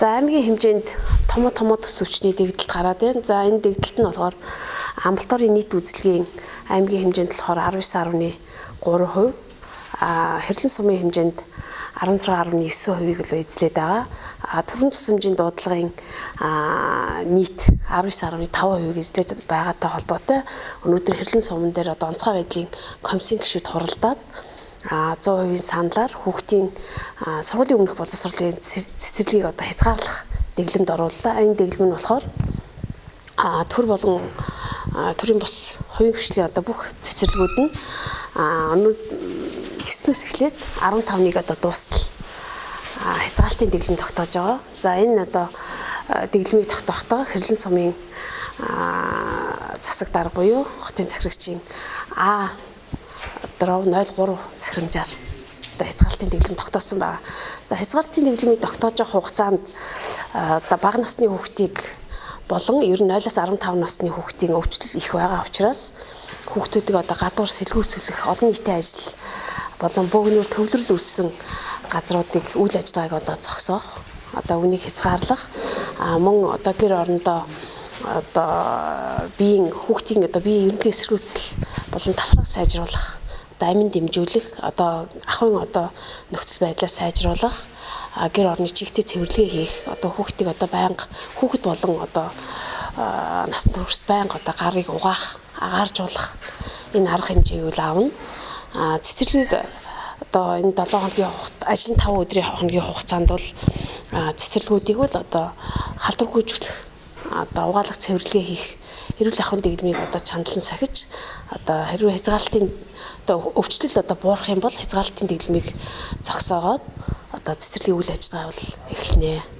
За аймгийн хэмжээнд том төсөвчний дэгдэлт гараад байна. За энэ дэгдэлт нь болохоор амбулаторийн нийт үзэлгийн аймгийн хэмжээнд болохоор 19.3%, хэрлэн сумын хэмжээнд 16.9%-ийг л эзлээд байгаа. Төрийн тусламжийн дуудлагын нийт 19.5%-ийг эзлээд байгаатай холбоотой өнөөдөр хэрлэн суман дээр одоо онцгой байдлын комиссийн гишүүд хуралдаад 100% саналаар хүүхдийн сургуулийн өмнөх боловсролын цэцэрлэгийг одоо хязгаарлах дэглэмд орууллаа. Энэ дэглэм нь болохоор төр болон төрийн бус хувийн хвшлийн одоо бүх цэцэрлэгүүд нь 9-өөс эхлээд 15-ыг одоо дуустал хязгаалтын дэглэм тогтоож байгаа. За энэ одоо дэглэмийг тогтоохдоо хэрлэн сумын засаг дарга буюу хотын захирагчийн дров 03 захирамжаар одоо хязгаалтын дэглэм тогтоосон байна. За хязгаалтын дэглэмийг тогтоож байгаа хугацаанд одоо бага насны хүүхдийг болон ер нь 0-аас 15 насны хүүхдийн өвчлөл их байгаа учраас хүүхдүүдийг одоо гадуур сэлгүүцүүлэх олон нийтийн ажил болон бөөгнөр төвлөрөл үүссэн газруудыг үйл ажиллагааг одоо зогсоох, одоо үнийг хязгаарлах, мөн одоо гэр орондоо одоо биеийн хүүхдийн одоо биеийн ерөнхий эсэргүүцэл болон талхлыг сайжруулах, одоо амин дэмжүүлэх, одоо ахуйн одоо нөхцөл байдлаа сайжруулах, гэр орны чигтээ цэвэрлэгээ хийх, одоо хүүхдийг одоо байнга хүүхэд болон одоо насны туршид байнга одоо гарыг угаах, агааржуулах энэ арга хэмжээг үл аавна. Цэцэрлэгийг одоо энэ 7 хоногийн ажлын 5 өдрийн хоногийн хугацаанд бол цэцэрлэгүүдийг бол одоо халдваргүйжүүлэх, одоо угаалгах цэвэрлэгээ хийх, эрүүл ахуйн дэглэмийг одоо чандлан сахиж одоо хэрвээ хязгаалтын одоо өвчлөл одоо буурах юм бол хязгаалтын дэглэмийг зогсоогоод одоо цэцэрлэгийн үйл ажиллагаа бол эхэлнэ.